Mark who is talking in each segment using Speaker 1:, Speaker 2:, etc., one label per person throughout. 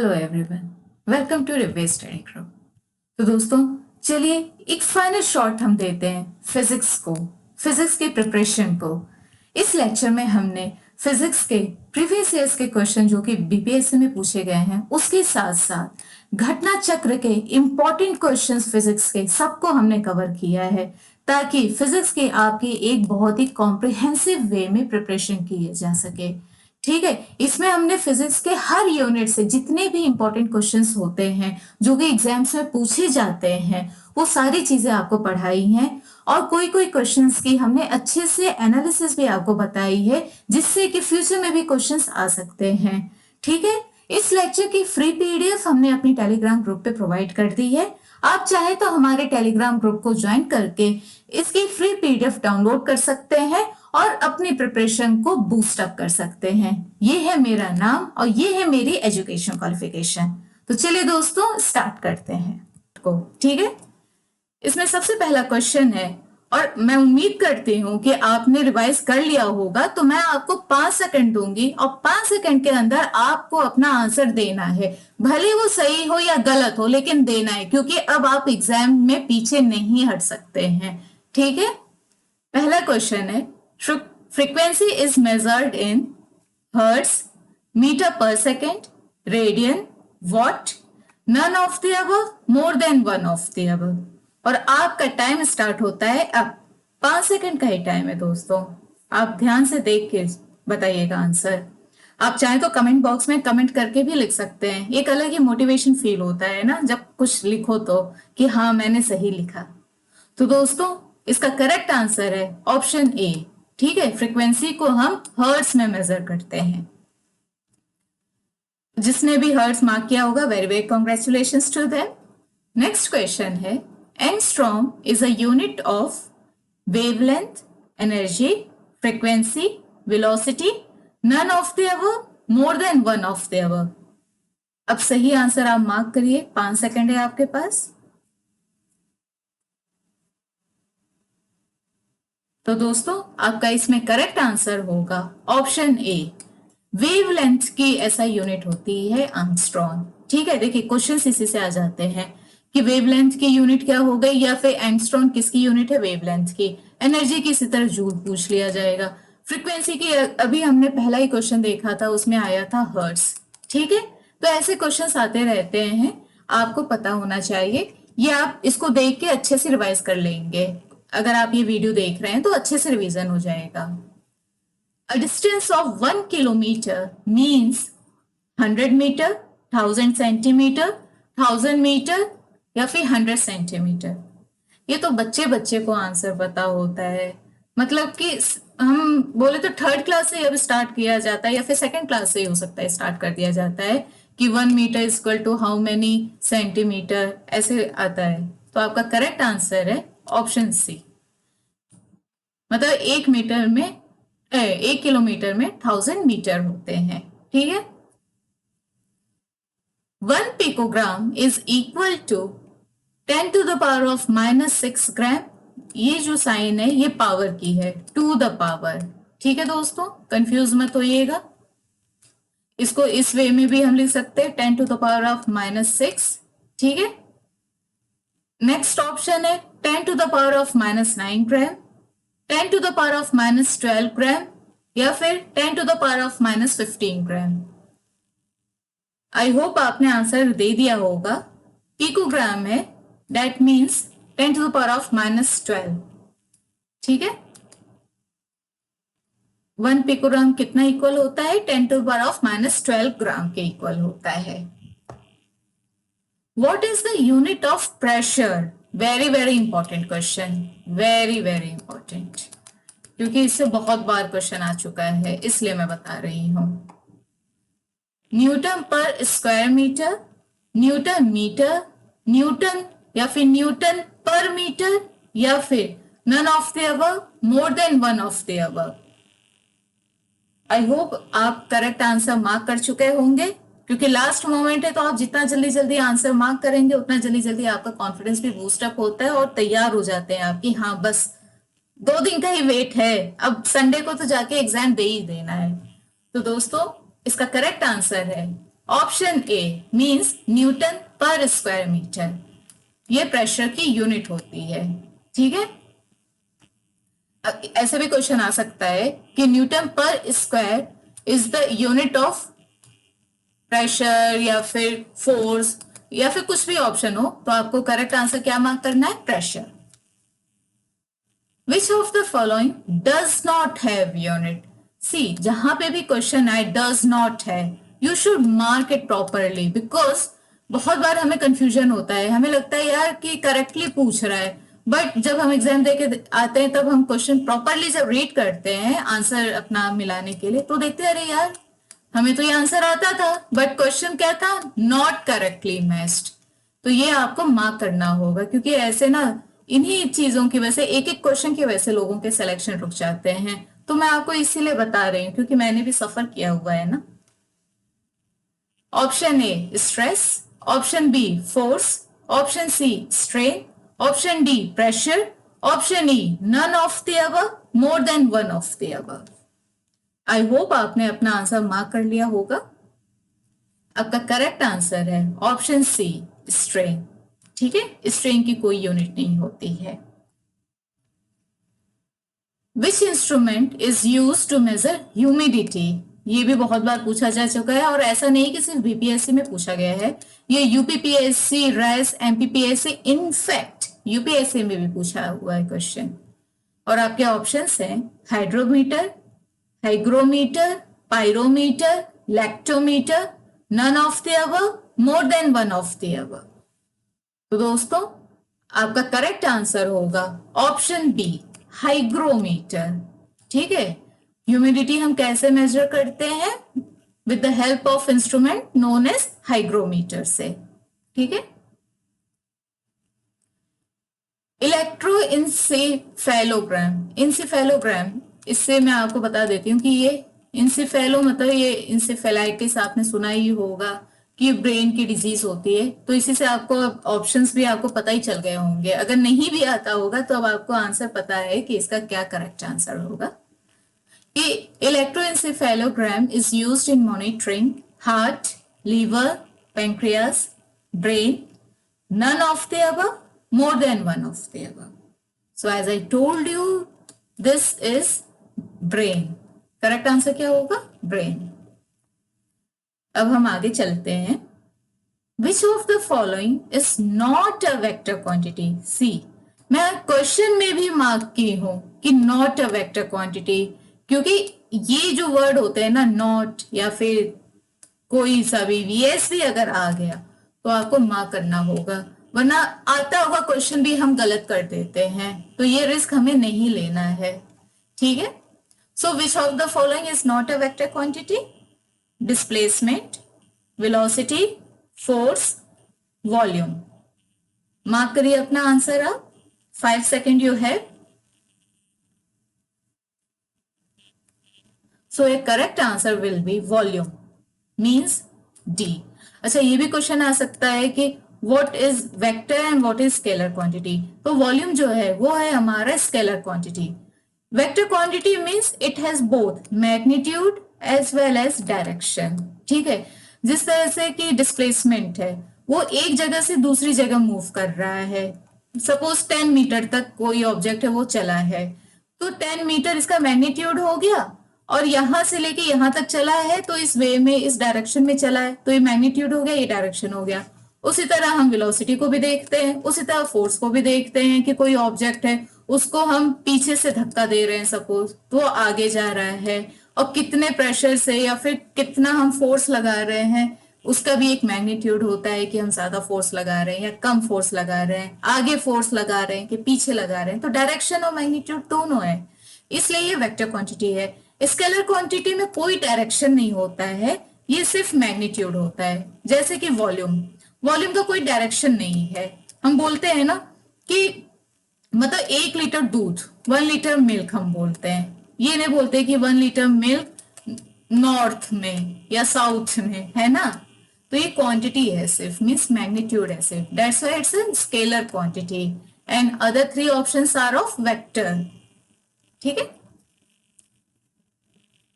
Speaker 1: Hello everyone, welcome to रिवे study group. तो दोस्तों, चलिए एक फाइनल शॉट हम देते हैं फिजिक्स के प्रिपरेशन को। इस लेक्चर में हमने फिजिक्स के प्रीवियस ईयर्स के क्वेश्चन जो कि बीपीएससी में पूछे गए हैं, उसके साथ साथ घटना चक्र के इंपॉर्टेंट क्वेश्चंस फिजिक्स के सबको हमने कवर किया है, ताकि फिजिक्स के आपके एक बहुत ही कॉम्प्रिहेंसिव वे में प्रिपरेशन किए जा सके। ठीक है, इसमें हमने फिजिक्स के हर यूनिट से जितने भी इंपॉर्टेंट क्वेश्चंस होते हैं जो कि एग्जाम्स में पूछे जाते हैं, वो सारी चीजें आपको पढ़ाई हैं। और कोई कोई क्वेश्चंस की हमने अच्छे से एनालिसिस भी आपको बताई है, जिससे कि फ्यूचर में भी क्वेश्चंस आ सकते हैं। ठीक है, इस लेक्चर की फ्री पीडीएफ हमने अपनी टेलीग्राम ग्रुप पे प्रोवाइड कर दी है। आप चाहे तो हमारे टेलीग्राम ग्रुप को ज्वाइन करके इसकी फ्री पीडीएफ डाउनलोड कर सकते हैं और अपनी प्रिपरेशन को बूस्ट अप कर सकते हैं। ये है मेरा नाम और ये है मेरी एजुकेशन क्वालिफिकेशन। तो चलिए दोस्तों, स्टार्ट करते हैं। ठीक है, इसमें सबसे पहला क्वेश्चन है और मैं उम्मीद करती हूं कि आपने रिवाइज कर लिया होगा। तो मैं आपको 5 सेकंड दूंगी और 5 सेकंड के अंदर आपको अपना आंसर देना है, भले वो सही हो या गलत हो, लेकिन देना है, क्योंकि अब आप एग्जाम में पीछे नहीं हट सकते हैं। ठीक है, पहला क्वेश्चन है, frequency is measured in hertz, meter per second, radian, watt, none of the above, more than one of the above। और आपका टाइम स्टार्ट होता है अब। 5 सेकंड का ही टाइम है दोस्तों, आप ध्यान से देख के बताइएगा आंसर। आप चाहे तो कमेंट बॉक्स में कमेंट करके भी लिख सकते हैं। एक अलग ही मोटिवेशन फील होता है ना जब कुछ लिखो तो, कि हाँ मैंने सही लिखा। तो दोस्तों, इसका करेक्ट आंसर है ऑप्शन ए। ठीक है, फ्रीक्वेंसी को हम हर्ट्ज में मेजर करते हैं। जिसने भी हर्ट्ज मार्क किया होगा, very very congratulations to them. Next question है, angstrom is a unit of wavelength, energy, frequency, velocity, none of the above, more than one of the above. अब सही आंसर आप मार्क करिए, 5 सेकंड है आपके पास। तो दोस्तों, आपका इसमें करेक्ट आंसर होगा ऑप्शन ए। वेवलेंथ की ऐसा यूनिट होती है एंगस्ट्रॉम। ठीक है, देखिए क्वेश्चन इसी से आ जाते हैं कि वेवलेंथ की यूनिट क्या हो गई, या फिर एंगस्ट्रॉम किसकी यूनिट है, वेवलेंथ की। एनर्जी की इसी तरह जूल पूछ लिया जाएगा। फ्रीक्वेंसी की अभी हमने पहला ही क्वेश्चन देखा था, उसमें आया था हर्ट्ज। ठीक है, तो ऐसे क्वेश्चन आते रहते हैं, आपको पता होना चाहिए। ये आप इसको देख के अच्छे से रिवाइज कर लेंगे। अगर आप ये वीडियो देख रहे हैं तो अच्छे से रिवीजन हो जाएगा। A distance of 1 kilometer means 100 metre, 1000 centimetre, 1000 metre या फिर 100 सेंटीमीटर। ये तो बच्चे बच्चे को आंसर पता होता है। मतलब कि हम बोले तो थर्ड क्लास से अब स्टार्ट किया जाता है, या फिर सेकंड क्लास से ही हो सकता है स्टार्ट कर दिया जाता है कि 1 metre is equal to how many centimetre, ऐसे आता है। तो आपका करेक्ट आंसर है ऑप्शन सी। मतलब 1 किलोमीटर में 1000 मीटर होते हैं। ठीक है, 1 picogram is equal to 10 to the power of -6 gram. ये जो साइन है ये पावर की है, टू द पावर। ठीक है दोस्तों, कंफ्यूज मत होइएगा। इसको इस वे में भी हम लिख सकते हैं, 10 टू द पावर ऑफ -6। ठीक है, नेक्स्ट ऑप्शन है 10 to the power of -9 gram, 10 to the power of -12 gram, या फिर 10 to the power of -15 gram. I hope आपने आंसर दे दिया होगा। पिकोग्राम है, that means 10 to the power of -12। ठीक है, 1 पिकोग्राम कितना इक्वल होता है, 10 टू द पावर ऑफ -12 ग्राम के इक्वल होता है। What is the unit of pressure? Very very important question, very very important, क्योंकि इससे बहुत बार क्वेश्चन आ चुका है, इसलिए मैं बता रही हूं। Newton per square metre, newton metre, newton या फिर न्यूटन पर मीटर, या फिर none of the above, more than one of the above. I hope आप करेक्ट आंसर मार्क कर चुके होंगे, क्योंकि लास्ट मोमेंट है। तो आप जितना जल्दी जल्दी आंसर मार्क करेंगे, उतना जल्दी जल्दी आपका कॉन्फिडेंस भी बूस्ट अप होता है और तैयार हो जाते हैं आप कि हाँ बस 2 दिन का ही वेट है, अब संडे को तो जाके एग्जाम दे ही देना है। तो दोस्तों, इसका करेक्ट आंसर है option A means Newton per square metre, ये प्रेशर की यूनिट होती है। ठीक है, ऐसे भी क्वेश्चन आ सकता है कि Newton per square is the unit of pressure या फिर फोर्स या फिर कुछ भी ऑप्शन हो, तो आपको करेक्ट आंसर क्या मार्क करना है? Pressure. Which of the following does not have unit? See, जहां पे भी क्वेश्चन आए डज नॉट है, you should mark it properly, because बहुत बार हमें कंफ्यूजन होता है, हमें लगता है यार कि करेक्टली पूछ रहा है, बट जब हम एग्जाम देके आते हैं तब हम क्वेश्चन प्रॉपरली जब रीड करते हैं आंसर अपना मिलाने के लिए, तो देखते हैं अरे यार हमें तो ये आंसर आता था, बट क्वेश्चन क्या था? Not correctly matched. तो ये आपको मार्क करना होगा, क्योंकि ऐसे ना इन्हीं चीजों की वजह से, एक एक क्वेश्चन की वजह से लोगों के सिलेक्शन रुक जाते हैं। तो मैं आपको इसीलिए बता रही हूँ क्योंकि मैंने भी सफर किया हुआ है ना। Option A stress, option B force, option C strain, option D pressure, option E none of the above, more than one of the above. I hope आपने अपना आंसर मार्क कर लिया होगा। आपका करेक्ट आंसर है ऑप्शन सी स्ट्रेन। ठीक है, strain की कोई यूनिट नहीं होती है। Which instrument is use to measure humidity? ये भी बहुत बार पूछा जा चुका है, और ऐसा नहीं कि सिर्फ बीपीएससी में पूछा गया है, ये यूपीपीएससी, रेस, एमपीपीएससी, इनफैक्ट यूपीएससी में भी पूछा हुआ है क्वेश्चन। और आपके ऑप्शंस हैं hydrometer, hygrometer, pyrometer, lactometer, none of the above, more than one of the above। तो दोस्तों आपका करेक्ट आंसर होगा ऑप्शन बी हाइग्रोमीटर। ठीक है, ह्यूमिडिटी हम कैसे मेजर करते हैं? With the help of instrument known as hygrometer से। ठीक है, इलेक्ट्रोइंसेफेलोग्राम, इंसेफेलोग्राम, इससे मैं आपको बता देती हूँ कि ये इंसेफेलो मतलब ये इंसेफेलाइटिस आपने सुना ही होगा कि ब्रेन की डिजीज होती है, तो इसी से आपको ऑप्शंस भी आपको पता ही चल गए होंगे। अगर नहीं भी आता होगा तो अब आपको आंसर पता है कि इसका क्या करेक्ट आंसर होगा। कि electroencephalogram is used in monitoring heart, liver, pancreas, brain, none of the above, more than one of the above. So as I told you, this is brain. Correct answer क्या होगा? Brain. अब हम आगे चलते हैं। Which of the following is not a vector quantity? See, मैं question में भी मार्क की हूं कि नॉट अ वेक्टर क्वांटिटी, क्योंकि ये जो वर्ड होते हैं ना, नॉट या फिर कोई सा भी वीएस भी अगर आ गया तो आपको मार्क करना होगा, वरना आता हुआ क्वेश्चन भी हम गलत कर देते हैं, तो ये रिस्क हमें नहीं लेना है। ठीक है, so which of the following is not a vector quantity? Displacement, velocity, force, volume. Mark करिए अपना आंसर अब। 5 second you have. So a correct answer will be volume, means D. अच्छा, ये भी क्वेश्चन आ सकता है कि what is vector and what is scalar quantity? तो वॉल्यूम जो है वो है हमारा scalar quantity. Vector quantity means it has both magnitude as well as direction. ठीक है, जिस तरह से कि डिस्प्लेसमेंट है, वो एक जगह से दूसरी जगह मूव कर रहा है। सपोज 10 मीटर तक कोई ऑब्जेक्ट है वो चला है, तो 10 मीटर इसका मैग्नीट्यूड हो गया, और यहां से लेके यहां तक चला है तो इस वे में, इस डायरेक्शन में चला है, तो ये मैग्नीट्यूड हो गया, ये डायरेक्शन हो गया। उसी तरह हम वेलोसिटी को भी देखते हैं, उसी तरह फोर्स को भी देखते हैं कि कोई ऑब्जेक्ट है उसको हम पीछे से धक्का दे रहे हैं सपोज, तो वो आगे जा रहा है, और कितने प्रेशर से या फिर कितना हम फोर्स लगा रहे हैं उसका भी एक मैग्नीट्यूड होता है कि हम ज्यादा फोर्स लगा रहे हैं या कम फोर्स लगा रहे हैं, आगे फोर्स लगा रहे हैं कि पीछे लगा रहे हैं, तो डायरेक्शन और मैग्नीट्यूड दोनों है, इसलिए ये वेक्टर क्वांटिटी है। स्केलर क्वांटिटी में कोई डायरेक्शन नहीं होता है, ये सिर्फ मैग्नीट्यूड होता है। जैसे कि वॉल्यूम, वॉल्यूम का कोई डायरेक्शन नहीं है। हम बोलते हैं ना कि मतलब 1 लीटर दूध, 1 लीटर मिल्क हम बोलते हैं, ये नहीं बोलते कि 1 लीटर मिल्क नॉर्थ में या साउथ में, है ना। तो ये क्वांटिटी है सिर्फ, मीन्स मैग्नीट्यूड है सिर्फ, that's why it's a scalar quantity and other 3 options are of vector. ठीक है,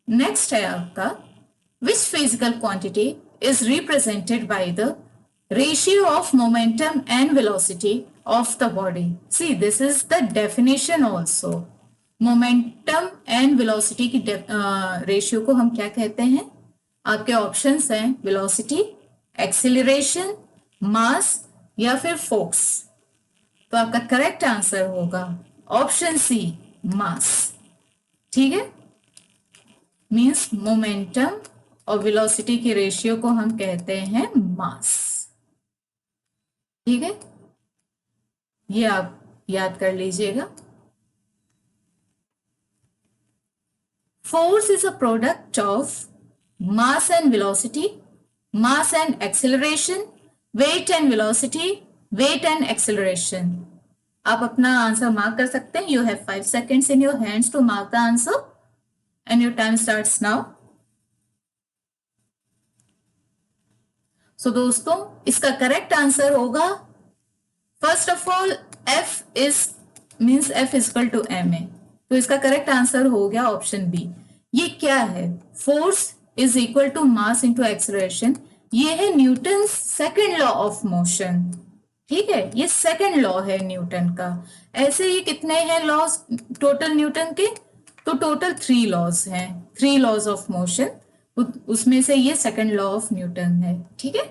Speaker 1: नेक्स्ट है आपका which physical quantity is represented by the ratio of momentum and velocity of the body. See, this is the definition also. Momentum and velocity की ratio को हम क्या कहते हैं? आपके ऑप्शंस हैं वेलोसिटी, एक्सीलरेशन, मास या फिर फोर्स। तो आपका करेक्ट आंसर होगा ऑप्शन सी, मास। ठीक है, मींस मोमेंटम और वेलोसिटी की रेशियो को हम कहते हैं मास। ठीक है, ये आप याद कर लीजिएगा। Force is a product of mass and velocity, mass and acceleration, weight and velocity, weight and acceleration. आप अपना आंसर मार्क कर सकते हैं। You have 5 seconds in your hands to mark the answer and your time starts now. So दोस्तों, इसका correct answer होगा, first of all F is means F is equal to ma। तो इसका correct answer हो गया option B. ये क्या है? Force is equal to mass into acceleration. ये है Newton second law of motion. ठीक है, ये सेकंड लॉ है न्यूटन का। ऐसे ही कितने हैं लॉज टोटल न्यूटन के? तो टोटल 3 लॉज हैं, 3 लॉज ऑफ मोशन। उसमें से ये सेकंड लॉ ऑफ न्यूटन है। ठीक है,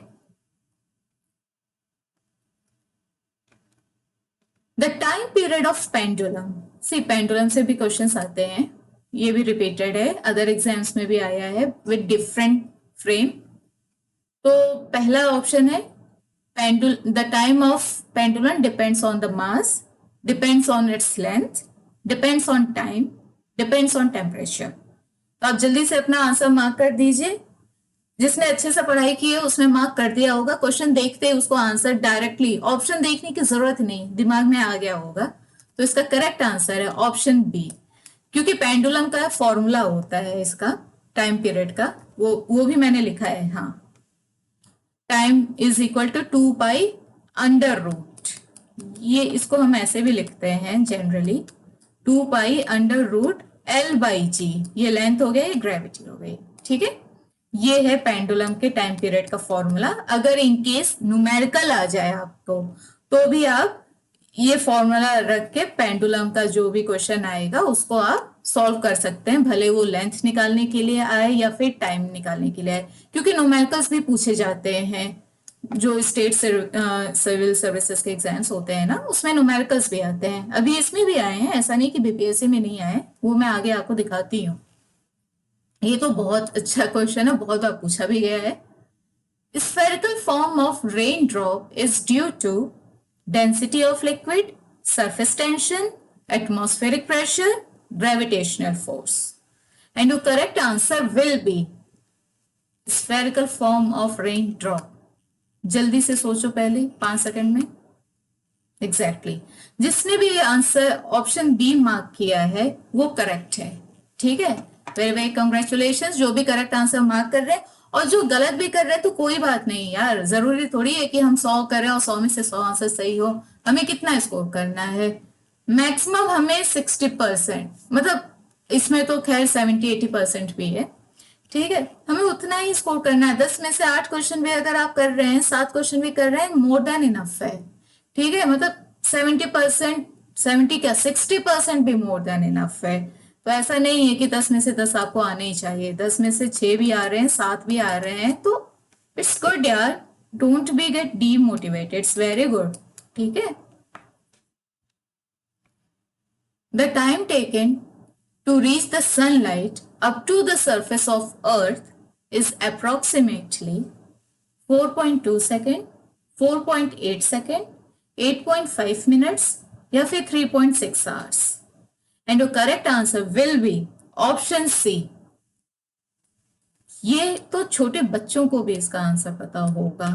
Speaker 1: the time period of pendulum. C, pendulum से भी क्वेश्चंस आते हैं, ये भी रिपीटेड है, अदर एग्जाम्स में भी आया है विद डिफरेंट फ्रेम। तो पहला ऑप्शन है the time of pendulum depends on the mass, depends on its length, depends on time, depends on temperature. तो आप जल्दी से अपना आंसर मार्क कर दीजिए। जिसने अच्छे से पढ़ाई की है उसने मार्क कर दिया होगा। क्वेश्चन देखते ही उसको आंसर डायरेक्टली, ऑप्शन देखने की जरूरत नहीं, दिमाग में आ गया होगा। तो इसका करेक्ट आंसर है ऑप्शन बी, क्योंकि पेंडुलम का फॉर्मूला होता है इसका टाइम पीरियड का, वो भी मैंने लिखा है। हाँ, time is equal to 2 pi under root. ये इसको हम ऐसे भी लिखते हैं generally, 2 pi under root L by g. ये लेंथ हो गई, ग्रेविटी हो गई। ठीक है, ये है पेंडुलम के टाइम पीरियड का फॉर्मूला। अगर इनकेस न्यूमेरिकल आ जाए आपको, तो भी आप ये फॉर्मूला रख के पेंडुलम का जो भी क्वेश्चन आएगा उसको आप सॉल्व कर सकते हैं, भले वो लेंथ निकालने के लिए आए या फिर टाइम निकालने के लिए आए। क्योंकि न्यूमेरिकल्स भी पूछे जाते हैं, जो स्टेट सिविल सर्विसेज के एग्जाम्स होते हैं ना, उसमें न्यूमेरिकल्स भी आते हैं। अभी इसमें भी आए हैं, ऐसा नहीं कि बीपीएससी में नहीं आए, वो मैं आगे आपको दिखाती हूँ। ये तो बहुत अच्छा क्वेश्चन है, बहुत बार पूछा भी गया है। Spherical form of raindrop is due to density of liquid, surface tension, atmospheric pressure, gravitational force. And your correct answer will be spherical form of raindrop. जल्दी से सोचो पहले 5 सेकंड में। एग्जैक्टली जिसने भी आंसर ऑप्शन बी मार्क किया है वो करेक्ट है। ठीक है, वेरी वेरी कंग्रेचुलेशंस जो भी करेक्ट आंसर मार्क कर रहे हैं। और जो गलत भी कर रहे हैं तो कोई बात नहीं यार, जरूरी थोड़ी है कि हम 100 करें और 100 में से 100 आंसर सही हो। हमें कितना स्कोर करना है? मैक्सिमम हमें 60%, मतलब इसमें तो खैर 70-80% भी है। ठीक है, हमें उतना ही स्कोर करना है। 10 में से 8 क्वेश्चन भी अगर आप कर रहे हैं, 7 क्वेश्चन भी कर रहे हैं, मोर देन इनफ है। ठीक है, मतलब 70%, 70 क्या 60% भी मोर देन इनफ है। तो ऐसा नहीं है कि 10 में से 10 आपको आने ही चाहिए। 10 में से 6 भी आ रहे हैं, 7 भी आ रहे हैं, तो इट्स गुड यार। Don't be gate demotivated, it's very good. ठीक है, the time taken to reach the sunlight up to the surface of Earth is approximately 4.2 second, 4.8 second, 8.5 minutes या फिर 3.6 hours. And your correct answer will be option C. ये तो छोटे बच्चों को भी इसका आंसर पता होगा।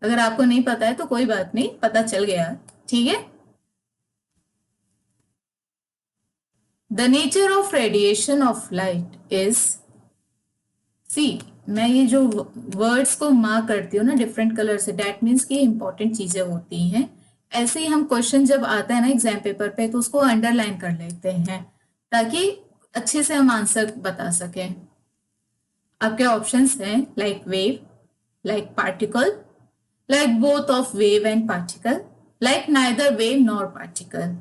Speaker 1: अगर आपको नहीं पता है तो कोई बात नहीं, पता चल गया। ठीक है, The nature of radiation of light is, see, मैं ये जो वर्ड्स को मार्क करती हूँ ना डिफरेंट कलर से, डेट मीन्स कि इंपॉर्टेंट चीजें होती हैं। ऐसे ही हम क्वेश्चन जब आता है ना एग्जाम पेपर पे तो उसको अंडरलाइन कर लेते हैं ताकि अच्छे से हम आंसर बता सकें। आपके ऑप्शंस हैं like wave, like particle, like both of wave and particle, like neither wave nor particle.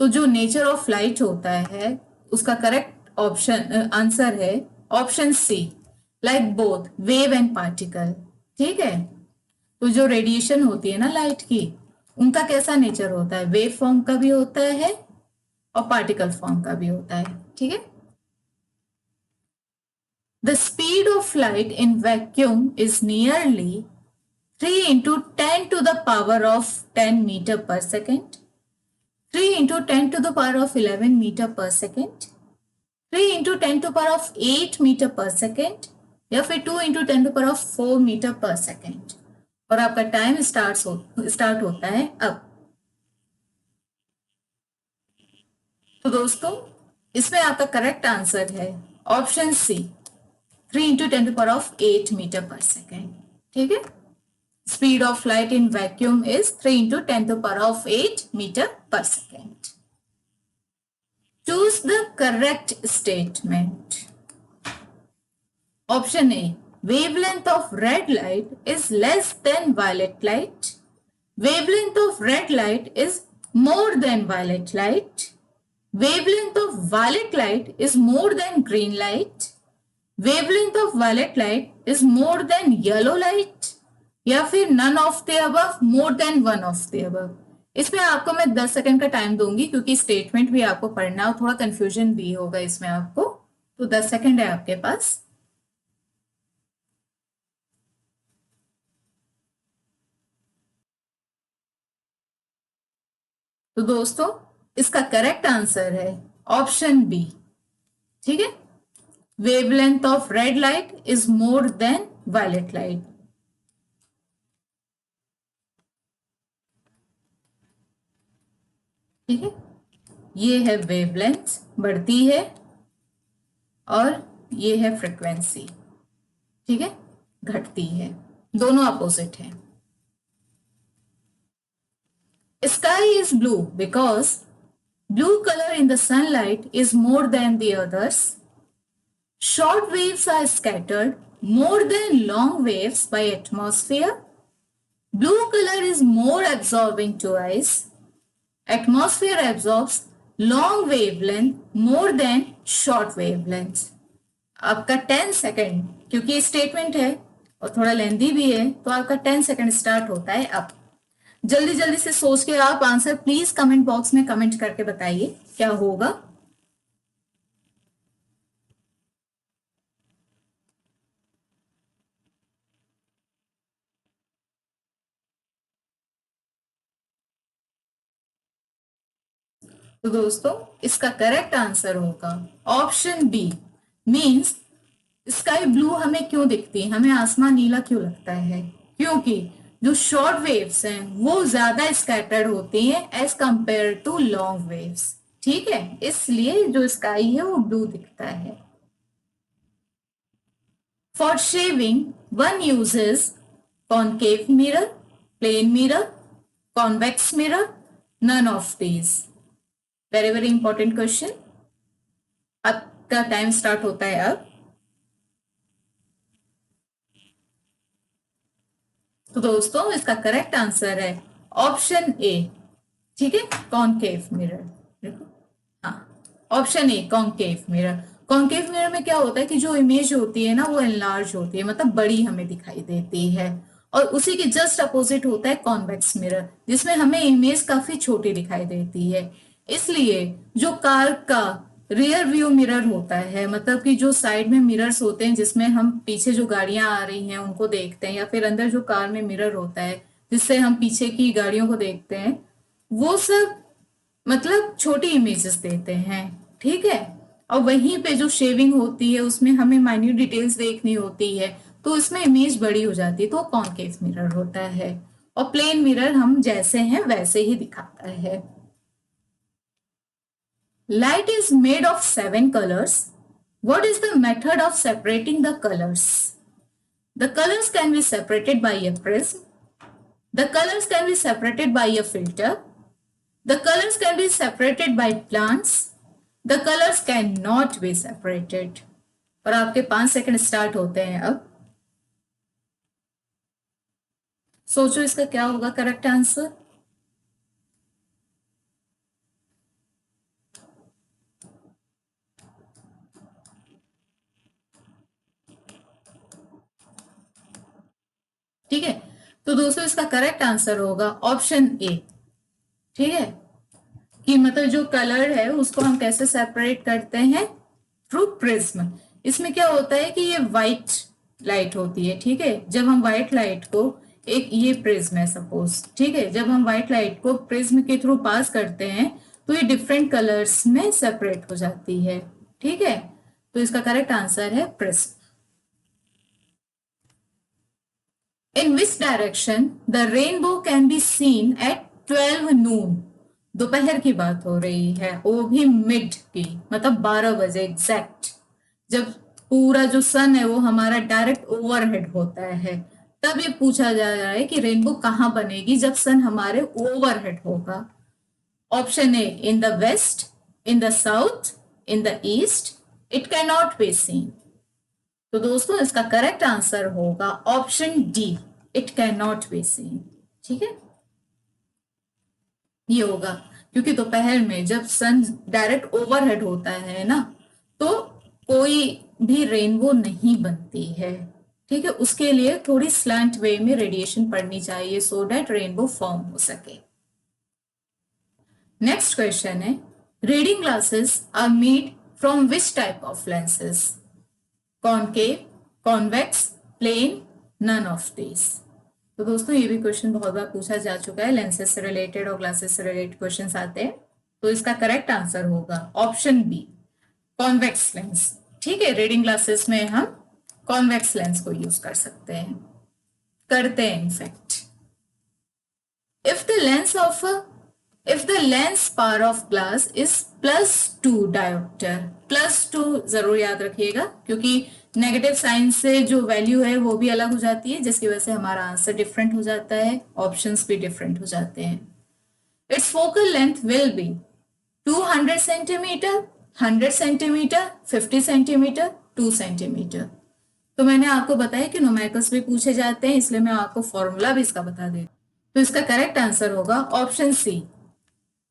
Speaker 1: तो जो नेचर ऑफ लाइट होता है उसका करेक्ट ऑप्शन आंसर है option C, like both wave and particle. ठीक है, तो जो रेडिएशन होती है ना लाइट की, उनका कैसा नेचर होता है, वेव फॉर्म का भी होता है और पार्टिकल फॉर्म का भी होता है। ठीक है, the speed of light in vacuum is nearly 3 into 10 to the power of 10 meter per second, 3 into 10 to the power of 11 meter per second, 3 into 10 to the power of 8 meter per second, या फिर 2 into 10 to the power of 4 meter per second। और आपका time start होता है अब। तो दोस्तों इसमें आपका करेक्ट आंसर है option C, 3 into 10 to the power of 8 meter per second। ठीक है, speed of light in vacuum is 3 into 10 to the power of 8 meter per second। Choose the correct statement। Option A, wavelength of red light is less than violet light, wavelength of red light is more than violet light, wavelength of violet light is more than green light, wavelength of violet light is more than yellow light, या फिर none of the above, more than one of the above। इसमें आपको मैं 10 second का time दूंगी क्योंकि statement भी आपको पढ़ना और थोड़ा कंफ्यूजन भी होगा इसमें आपको, तो 10 सेकंड है आपके पास। तो दोस्तों इसका करेक्ट आंसर है ऑप्शन बी। ठीक है, wavelength of red light is more than violet light. ठीक है, ये है वेवलेंथ बढ़ती है और ये है फ्रीक्वेंसी, ठीक है, घटती है, दोनों अपोजिट है। Sky is blue because blue color in the sunlight is more than the others. Short waves are scattered more than long waves by atmosphere. Blue color is more absorbing to eyes. Atmosphere absorbs long wavelength more than short wavelength। आपका 10 second, क्योंकि statement है और थोड़ा लेंदी भी है, तो आपका 10 second start होता है अब। जल्दी जल्दी से सोच के आप आंसर प्लीज कमेंट बॉक्स में कमेंट करके बताइए क्या होगा। तो दोस्तों इसका करेक्ट आंसर होगा option B, means sky blue हमें क्यों दिखती है, हमें आसमान नीला क्यों लगता है, क्योंकि जो शॉर्ट वेव्स हैं वो ज्यादा स्कैटर्ड होती हैं as compare to long waves. ठीक है, इसलिए जो स्काई है वो ब्लू दिखता है। For shaving one uses concave mirror, plane mirror, convex mirror, none of these। Very very important question. आपका टाइम स्टार्ट होता है अब। तो दोस्तों इसका करेक्ट आंसर है ऑप्शन ए। ठीक है, कॉन्केव मिरर। देखो, हाँ, option a concave mirror. Concave mirror में क्या होता है कि जो इमेज होती है ना वो एनलार्ज होती है, मतलब बड़ी हमें दिखाई देती है, और उसी के जस्ट अपोजिट होता है कॉन्वेक्स मिरर जिसमें हमें इमेज काफी छोटी दिखाई देती है। इसलिए जो कार का रियर व्यू मिरर होता है, मतलब कि जो साइड में मिरर्स होते हैं जिसमें हम पीछे जो गाड़ियां आ रही हैं उनको देखते हैं, या फिर अंदर जो कार में मिरर होता है जिससे हम पीछे की गाड़ियों को देखते हैं, वो सब मतलब छोटी इमेजेस देते हैं। ठीक है, और वहीं पे जो शेविंग होती है उसमें हमें माइन्यूट डिटेल्स देखनी होती है, तो इसमें इमेज बड़ी हो जाती है, तो कॉन्केव मिरर होता है। और प्लेन मिरर हम जैसे हैं वैसे ही दिखाता है। Light is made of 7 colors. What is the method of separating the colors? The colors can be separated by a prism. The colors can be separated by a filter. The colors can be separated by plants. The colors cannot be separated. और आपके 5 second start होते हैं अब। सोचो इसका क्या होगा correct answer. ठीक है, तो दोस्तों इसका करेक्ट आंसर होगा ऑप्शन ए। ठीक है, कि मतलब जो कलर है उसको हम कैसे सेपरेट करते हैं, थ्रू प्रिज्म। इसमें क्या होता है कि ये व्हाइट लाइट होती है। ठीक है, जब हम व्हाइट लाइट को, एक ये प्रिज्म है सपोज, ठीक है, जब हम व्हाइट लाइट को प्रिज्म के थ्रू पास करते हैं तो ये डिफरेंट कलर्स में सेपरेट हो जाती है। ठीक है, तो इसका करेक्ट आंसर है prism. In which direction the rainbow can be seen at 12 noon. दोपहर की बात हो रही है, वो भी मिड की, मतलब 12 बजे एग्जैक्ट, जब पूरा जो सन है वो हमारा डायरेक्ट ओवरहेड होता है। तब ये पूछा जा रहा है कि रेनबो कहां बनेगी जब सन हमारे ओवरहेड होगा। Option A, in the west, in the south, in the east, it can not be seen. तो दोस्तों इसका करेक्ट आंसर होगा option D, it can not be seen. ठीक है, ये होगा क्योंकि दोपहर में जब सन डायरेक्ट ओवरहेड होता है ना, तो कोई भी रेनबो नहीं बनती है। ठीक है, उसके लिए थोड़ी स्लैंट वे में रेडिएशन पड़नी चाहिए सो दैट रेनबो फॉर्म हो सके। नेक्स्ट क्वेश्चन है, reading glasses are made from which type of lenses? Concave, convex, plane, none of this. तो दोस्तों ये भी क्वेश्चन बहुत बार पूछा जा चुका है, लेंसेज से रिलेटेड और ग्लासेस से रिलेटेड क्वेश्चंस आते हैं। तो इसका करेक्ट आंसर होगा ऑप्शन बी, कॉन्वेक्स लेंस। ठीक है, रीडिंग ग्लासेस में हम कॉन्वेक्स लेंस को यूज कर सकते हैं, करते हैं in fact. If the lens of if the lens power of glass is +2 dioptre, +2 जरूर याद रखिएगा क्योंकि नेगेटिव साइन से जो वैल्यू है वो भी अलग हो जाती है, जिसकी वजह से हमारा आंसर डिफरेंट हो जाता है, ऑप्शंस भी डिफरेंट हो जाते हैं। It's focal length will be 200 centimetre, 100 centimetre, 50 centimetre, 2 centimetre. तो मैंने आपको बताया कि न्यूमेरिकल्स भी पूछे जाते हैं, इसलिए मैं आपको फॉर्मूला भी इसका बता देती हूँ। तो इसका करेक्ट आंसर होगा ऑप्शन सी,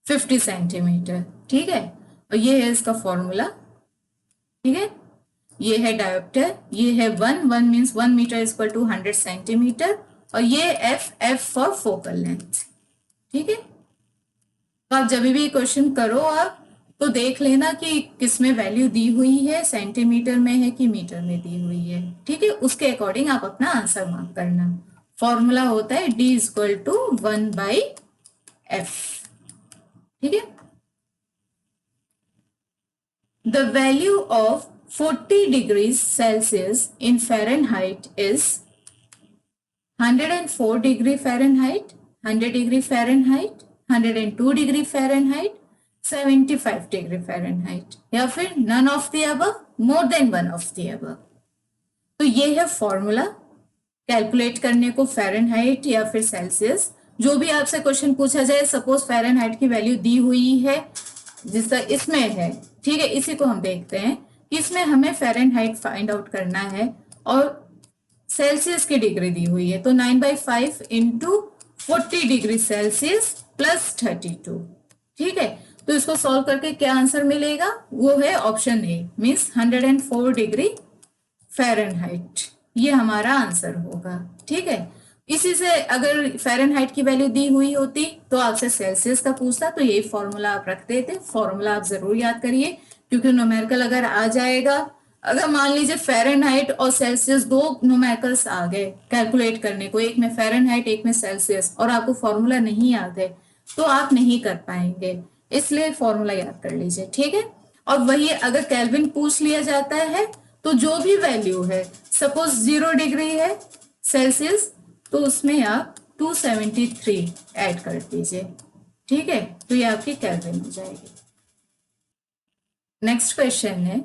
Speaker 1: 50 सेंटीमीटर। ठीक है, और ये है इसका फॉर्मूला। ठीक है, ये है डायोप्टर, ये है 1 means 1 metre is equal to 100 centimetre, और ये F फॉर फोकल लेंथ। ठीक है, तो आप जब भी क्वेश्चन करो आप तो देख लेना कि किसमें वैल्यू दी हुई है, सेंटीमीटर में है कि मीटर में दी हुई है। ठीक है, उसके अकॉर्डिंग आप अपना आंसर मार्क करना। फॉर्मूला होता है D is equal to 1/F। ठीक है, the value of 40 degrees Celsius in Fahrenheit is 104 degree Fahrenheit, 100 degree Fahrenheit, 102 degree Fahrenheit, 75 degree Fahrenheit, या फिर none of the above, more than one of the above। तो ये है formula calculate करने को Fahrenheit या फिर सेल्सियस। जो भी आपसे क्वेश्चन पूछा जाए, सपोज फ़ारेनहाइट की वैल्यू दी हुई है जिसका इसमें है, ठीक है, इसी को हम देखते हैं कि इसमें हमें फ़ारेनहाइट फाइंड आउट करना है और सेल्सियस की डिग्री दी हुई है, तो 9/5 इंटू 40 डिग्री सेल्सियस प्लस 32। ठीक है, तो इसको सॉल्व करके क्या आंसर मिलेगा, वो है ऑप्शन ए, मीन्स 104 डिग्री फ़ारेनहाइट। ये हमारा आंसर होगा। ठीक है, इसी से अगर फ़ारेनहाइट की वैल्यू दी हुई होती तो आपसे सेल्सियस का पूछता, तो यही फॉर्मूला आप रखते थे। फॉर्मूला आप जरूर याद करिए क्योंकि न्यूमेरिकल अगर आ जाएगा, अगर मान लीजिए फ़ारेनहाइट और सेल्सियस दो न्यूमेरिकल्स आ गए कैलकुलेट करने को, एक में फ़ारेनहाइट एक में सेल्सियस, और आपको फॉर्मूला नहीं याद है तो आप नहीं कर पाएंगे, इसलिए फॉर्मूला याद कर लीजिए। ठीक है, और वही अगर केल्विन पूछ लिया जाता है तो जो भी वैल्यू है, सपोज 0 डिग्री है सेल्सियस, तो उसमें आप 273 ऐड कर दीजिए। ठीक है, तो ये आपकी केल्विन हो जाएगी। नेक्स्ट क्वेश्चन है,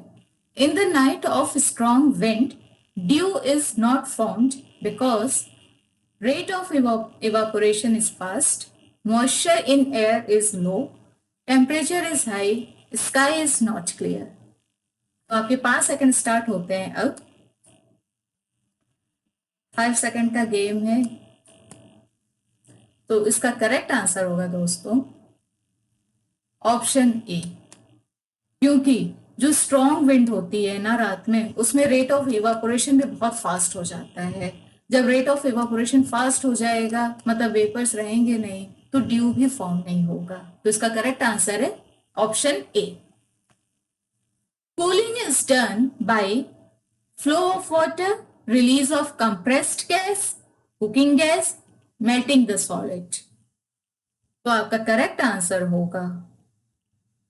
Speaker 1: in the night of strong wind due is not formed because rate of evaporation is fast, moisture in air is low, temperature is high, sky is not clear। तो आपके 5 second start होते हैं अब। 5 second का game है। तो इसका correct answer होगा दोस्तों ऑप्शन ए। क्योंकि जो स्ट्रॉन्ग विंड होती है ना रात में, उसमें रेट ऑफ इवापोरेशन भी बहुत फास्ट हो जाता है। जब रेट ऑफ इवापोरेशन फास्ट हो जाएगा मतलब वेपर्स रहेंगे नहीं, तो ड्यू भी फॉर्म नहीं होगा। तो इसका करेक्ट आंसर है option A. Cooling is done by flow of water, release of compressed gas, cooking gas, melting the solid. तो आपका करेक्ट आंसर होगा,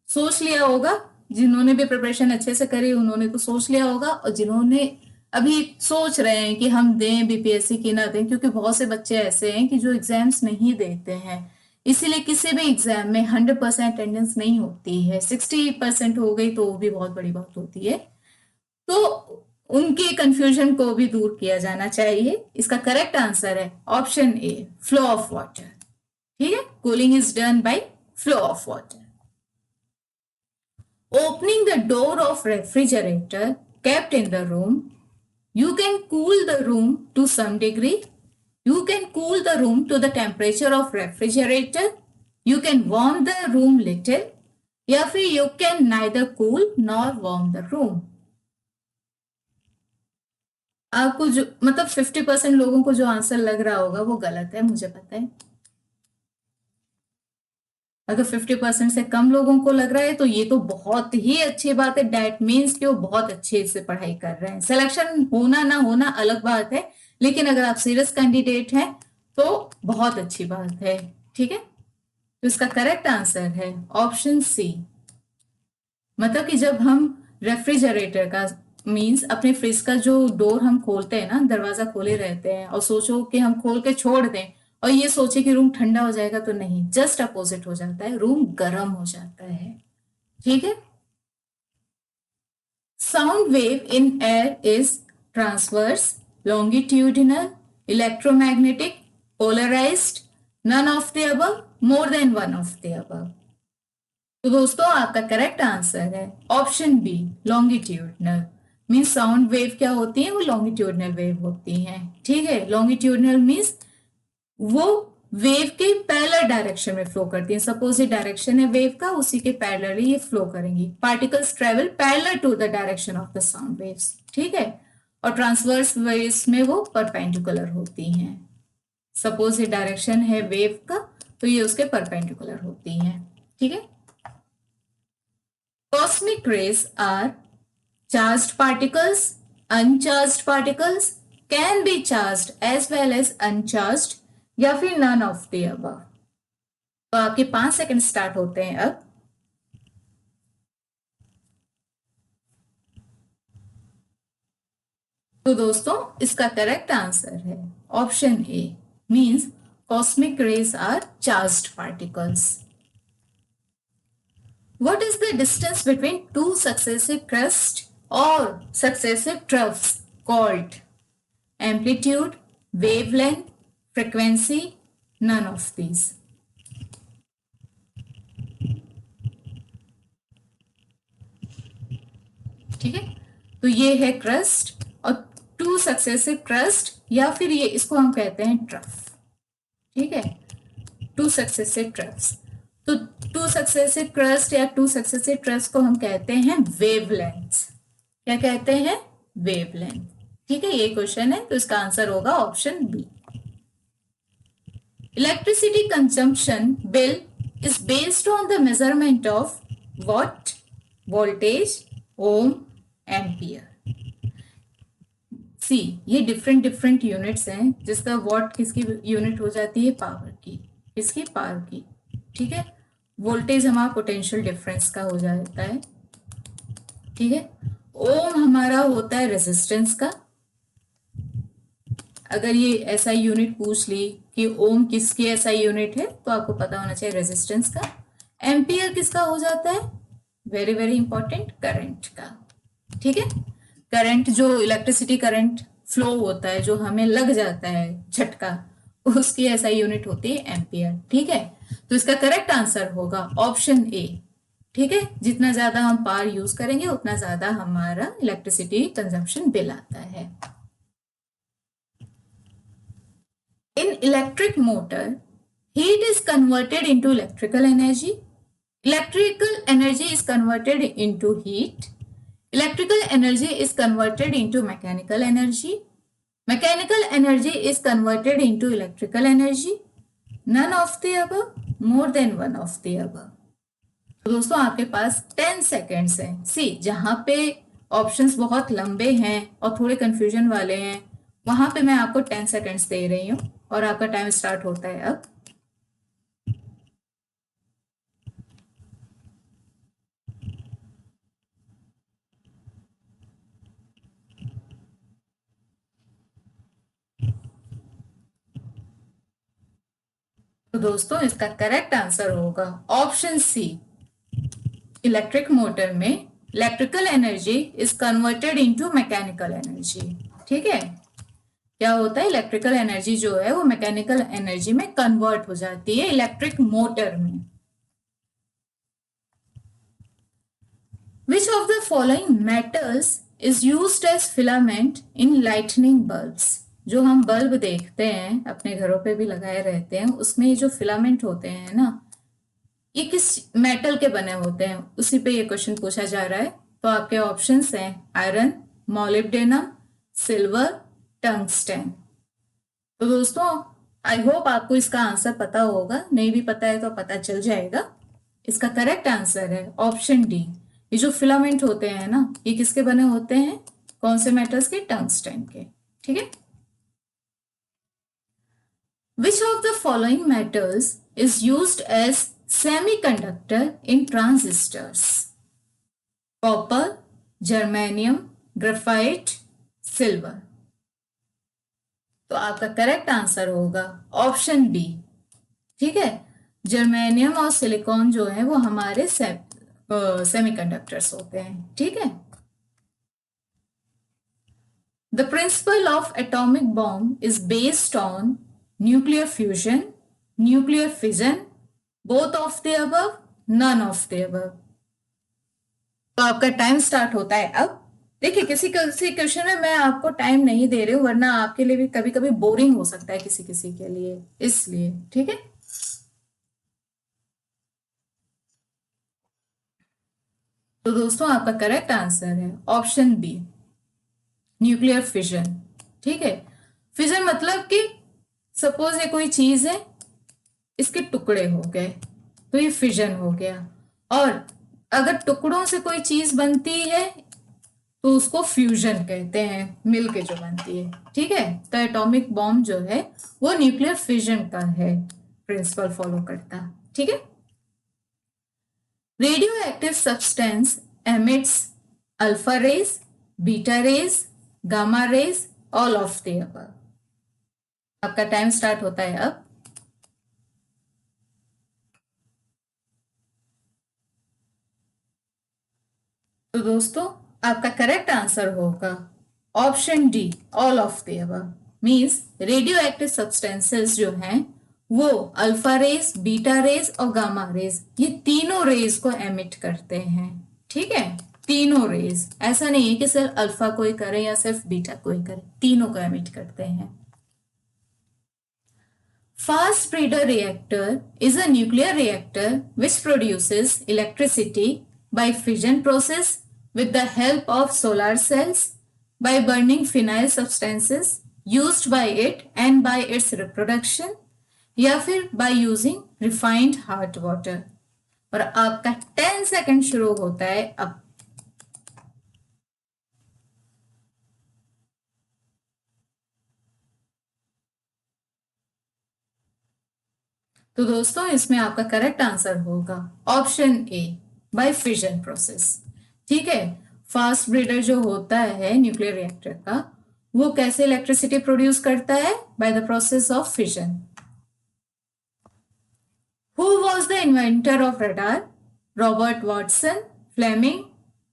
Speaker 1: सोच लिया होगा, जिन्होंने भी प्रिपरेशन अच्छे से करी उन्होंने तो सोच लिया होगा, और जिन्होंने अभी सोच रहे हैं कि हम दें बीपीएससी की ना दें, क्योंकि बहुत से बच्चे ऐसे हैं कि जो एग्जाम्स नहीं देते हैं, इसीलिए किसी भी एग्जाम में 100% अटेंडेंस नहीं होती है। 60% हो गई तो वो भी बहुत बड़ी बात होती है। तो उनके कंफ्यूजन को भी दूर किया जाना चाहिए। इसका करेक्ट आंसर है option A, flow of water. ठीक है, cooling is done by flow of water. Opening the door of refrigerator kept in the room, you can cool the room to some degree. You can cool the room to the temperature of refrigerator. You can warm the room little. या फिर you can neither cool nor warm the room. आपको जो मतलब 50% लोगों को जो answer लग रहा होगा वो गलत है, मुझे पता है। अगर 50% से कम लोगों को लग रहा है तो ये तो बहुत ही अच्छी बात है। डैट मीन्स कि वो बहुत अच्छे से पढ़ाई कर रहे हैं। सिलेक्शन होना ना होना अलग बात है, लेकिन अगर आप सीरियस कैंडिडेट हैं तो बहुत अच्छी बात है। ठीक है, तो इसका करेक्ट आंसर है ऑप्शन सी। मतलब कि जब हम रेफ्रिजरेटर का मीन्स अपने फ्रिज का जो डोर हम खोलते हैं ना, दरवाजा खोले रहते हैं, और सोचो कि हम खोल के छोड़ दें और ये सोचे कि रूम ठंडा हो जाएगा, तो नहीं, जस्ट अपोजिट हो जाता है, रूम गर्म हो जाता है। ठीक है, sound wave in air is transverse, longitudinal, electromagnetic, polarised, none of the above, more than one of the above. तो दोस्तों आपका करेक्ट आंसर है option B, longitudinal. Means sound wave क्या होती है, वो लॉन्गिट्यूडनल वेव होती हैं। ठीक है, लॉन्गिट्यूडनल मीन्स वो वेव के पैरेलल डायरेक्शन में फ्लो करती है। सपोज ये डायरेक्शन है वेव का, उसी के पैरेलल ये फ्लो करेंगी। Particles travel parallel to the direction of the sound waves. ठीक है, और ट्रांसवर्स वेव्स में वो परपेंडिकुलर होती हैं। सपोज ये डायरेक्शन है वेव का, तो ये उसके परपेंडिकुलर होती हैं। ठीक है, cosmic rays are charged particles, uncharged particles, can be charged as well as uncharged, या फिर none of the above। तो आपके 5 सेकंड स्टार्ट होते हैं अब। तो दोस्तों इसका करेक्ट आंसर है option A, means cosmic rays are charged particles. What is the distance between two successive crests or successive troughs called? Amplitude, wavelength, frequency, none of these. ठीक है, तो ये है क्रस्ट और टू सक्सेसिव क्रस्ट, या फिर ये इसको हम कहते हैं ट्रफ। ठीक है, टू सक्सेसिव ट्रफ्स। तो टू सक्सेसिव क्रस्ट या टू सक्सेसिव ट्रस्ट को हम कहते हैं वेवलेंथ। क्या कहते हैं? वेवलेंथ। ठीक है, ये क्वेश्चन है, तो इसका आंसर होगा option B. Electricity consumption bill is based on the measurement of watt, voltage, ohm, ampere. See, ये डिफरेंट डिफरेंट यूनिट्स हैं, जिसका वॉट किसकी यूनिट हो जाती है? पावर की। किसकी? पावर की। ठीक है, वोल्टेज हमारा पोटेंशियल डिफरेंस का हो जाता है। ठीक है, ओम हमारा होता है रेजिस्टेंस का। अगर ये ऐसा यूनिट पूछ ली कि ओम किसकी ऐसा यूनिट है, तो आपको पता होना चाहिए रेजिस्टेंस का। एम्पियर किसका हो जाता है? वेरी वेरी इंपॉर्टेंट, करंट का। ठीक है, करंट जो इलेक्ट्रिसिटी करंट फ्लो होता है, जो हमें लग जाता है झटका, उसकी ऐसा यूनिट होती है एम्पियर। ठीक है, तो इसका करेक्ट आंसर होगा ऑप्शन ए, ठीक है, जितना ज्यादा हम पावर यूज करेंगे उतना ज्यादा हमारा इलेक्ट्रिसिटी कंजम्पशन बिल आता है। इन electric motor heat is converted into electrical energy. Electrical energy is converted into heat. Electrical energy is converted into mechanical energy. Mechanical energy is converted into electrical energy. None of the above, more than one of the above. तो दोस्तों आपके पास 10 seconds हैं। सी जहां पे options बहुत लंबे हैं और थोड़े कंफ्यूजन वाले हैं, वहां पे मैं आपको 10 सेकेंड्स दे रही हूँ और आपका टाइम स्टार्ट होता है अब। तो दोस्तों इसका करेक्ट आंसर होगा ऑप्शन सी। इलेक्ट्रिक मोटर में electrical energy is converted into mechanical energy. ठीक है, क्या होता है, इलेक्ट्रिकल एनर्जी जो है वो मैकेनिकल एनर्जी में कन्वर्ट हो जाती है इलेक्ट्रिक मोटर में। Which of the following metals is used as filament in lightning bulbs. जो हम बल्ब देखते हैं अपने घरों पे भी लगाए रहते हैं, उसमें ये जो फिलामेंट होते हैं ना, ये किस मेटल के बने होते हैं, उसी पे ये क्वेश्चन पूछा जा रहा है। तो आपके ऑप्शंस हैं आयरन, मोलिब्डेनम, सिल्वर, टंगस्टन। तो दोस्तों आई होप आपको इसका आंसर पता होगा, नहीं भी पता है तो पता चल जाएगा। इसका करेक्ट आंसर है ऑप्शन डी। ये जो फिलामेंट होते हैं ना, ये किसके बने होते हैं, कौन से मेटल्स के, टंगस्टन के। ठीक है। Which of the following metals is used as semiconductor in transistors? Copper, germanium, graphite, silver। तो आपका करेक्ट आंसर होगा ऑप्शन बी। ठीक है, जर्मेनियम और सिलिकॉन जो है वो हमारे सेमीकंडक्टर्स होते हैं। ठीक है। The principle of atomic bomb is based on nuclear fusion, nuclear fission, both of the above, none of the above। तो आपका टाइम स्टार्ट होता है अब। देखिए किसी किसी क्वेश्चन में मैं आपको टाइम नहीं दे रही हूँ, वरना आपके लिए भी कभी कभी बोरिंग हो सकता है किसी किसी के लिए, इसलिए। ठीक है। तो दोस्तों आपका करेक्ट आंसर है ऑप्शन बी, न्यूक्लियर फिजन। ठीक है, फिजन मतलब कि सपोज ये कोई चीज है, इसके टुकड़े हो गए तो ये फिजन हो गया। और अगर टुकड़ों से कोई चीज बनती है तो उसको फ्यूजन कहते हैं, मिलके जो बनती है। ठीक है, तो एटॉमिक बॉम्ब जो है वो न्यूक्लियर फिजन का है, प्रिंसिपल फॉलो करता। ठीक है। Radio active substance emits alpha rays, beta rays, gamma rays, all of the above. आपका टाइम स्टार्ट होता है अब। तो दोस्तों आपका करेक्ट आंसर होगा option D, all of the above. Means radio active substances जो हैं वो अल्फा रेज, बीटा रेज और गामा रेज, ये तीनों रेज को एमिट करते हैं। ठीक है, तीनों रेज, ऐसा नहीं है कि सिर्फ अल्फा को ही करे या सिर्फ बीटा को ही करे, तीनों को एमिट करते हैं। Fast breeder reactor is a nuclear reactor which produces electricity by fission process with the help of solar cells by burning phenyl substances used by it and by its reproduction, या फिर by using refined hot water। और आपका 10 second शुरू होता है अब। तो दोस्तों इसमें आपका करेक्ट आंसर होगा option A, by fission process. ठीक है, फास्ट ब्रीडर जो होता है न्यूक्लियर रिएक्टर का, वो कैसे इलेक्ट्रिसिटी प्रोड्यूस करता है, by the process of fission. Who was the inventor of radar, Robert Watson, Fleming,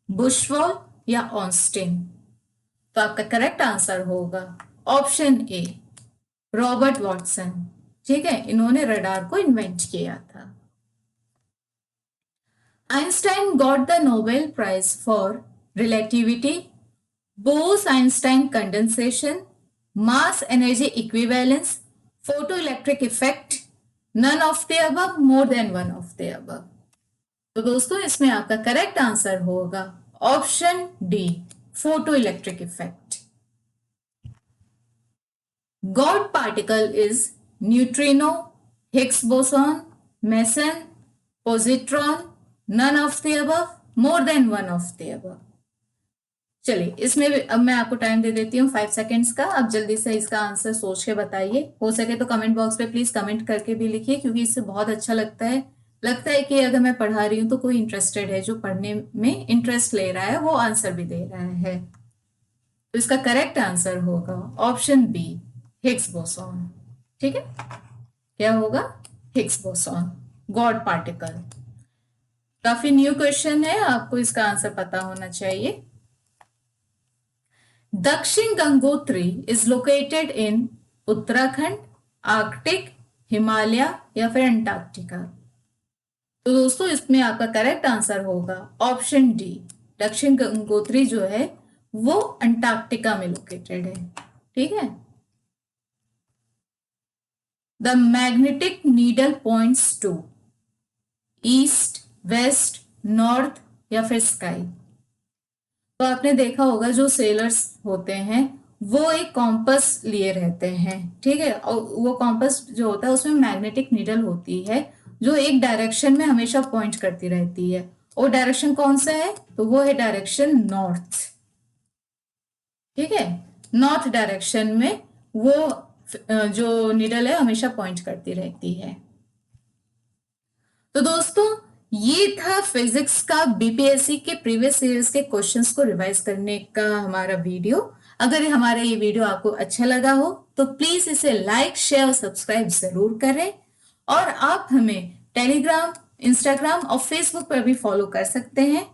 Speaker 1: Bushwall या ऑस्टिन। तो आपका करेक्ट आंसर होगा ऑप्शन ए, रॉबर्ट वॉटसन। ठीक है, इन्होंने रडार को इन्वेंट किया था। Einstein got the Nobel Prize for relativity, Bose-Einstein condensation, mass energy equivalence, photoelectric effect, none of the above, more than one of the above. तो दोस्तों इसमें आपका करेक्ट आंसर होगा option D, photo electric effect. God particle is neutrino, Higgs boson, meson, positron, none of the above, more than one of the above. चलिए इसमें अब मैं आपको टाइम दे देती हूँ 5 सेकेंड्स का. आप जल्दी से इसका आंसर सोच के बताइए. हो सके तो कमेंट बॉक्स पे प्लीज कमेंट करके भी लिखिए, क्योंकि इससे बहुत अच्छा लगता है कि अगर मैं पढ़ा रही हूँ तो कोई इंटरेस्टेड है, जो पढ़ने में इंटरेस्ट ले रहा है वो आंसर भी दे रहा है. तो इसका करेक्ट आंसर होगा ऑप्शन बी, हिग्स बोसॉन. ठीक है, क्या होगा? Higgs boson, God particle. काफी न्यू क्वेश्चन है, आपको इसका आंसर पता होना चाहिए. दक्षिण Gangotri is located in Uttarakhand, Arctic, Himalaya या फिर अंटार्कटिका. तो दोस्तों इसमें आपका करेक्ट आंसर होगा ऑप्शन डी, दक्षिण गंगोत्री जो है वो अंटार्कटिका में लोकेटेड है. ठीक है. The magnetic needle points to east, west, north या फिर स्काई. तो आपने देखा होगा जो सेलर्स होते हैं वो एक कॉम्पस लिए रहते हैं. ठीक है, और वो कॉम्पस जो होता है उसमें मैग्नेटिक नीडल होती है जो एक डायरेक्शन में हमेशा पॉइंट करती रहती है. और डायरेक्शन कौन सा है? तो वो है डायरेक्शन नॉर्थ. ठीक है, नॉर्थ डायरेक्शन में वो जो नीडल है हमेशा पॉइंट करती रहती है. तो दोस्तों ये था फिजिक्स का बीपीएससी के प्रीवियस ईयर्स के क्वेश्चंस को रिवाइज करने का हमारा वीडियो. अगर हमारा ये वीडियो आपको अच्छा लगा हो तो प्लीज इसे लाइक, शेयर और सब्सक्राइब जरूर करें. और आप हमें टेलीग्राम, इंस्टाग्राम और फेसबुक पर भी फॉलो कर सकते हैं.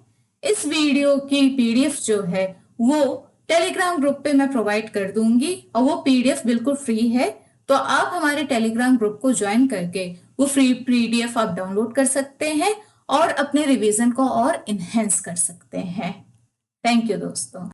Speaker 1: इस वीडियो की पीडीएफ जो है वो टेलीग्राम ग्रुप पे मैं प्रोवाइड कर दूंगी और वो पीडीएफ बिल्कुल फ्री है. तो आप हमारे टेलीग्राम ग्रुप को ज्वाइन करके वो फ्री पीडीएफ आप डाउनलोड कर सकते हैं और अपने रिवीजन को और इनहेंस कर सकते हैं. थैंक यू दोस्तों.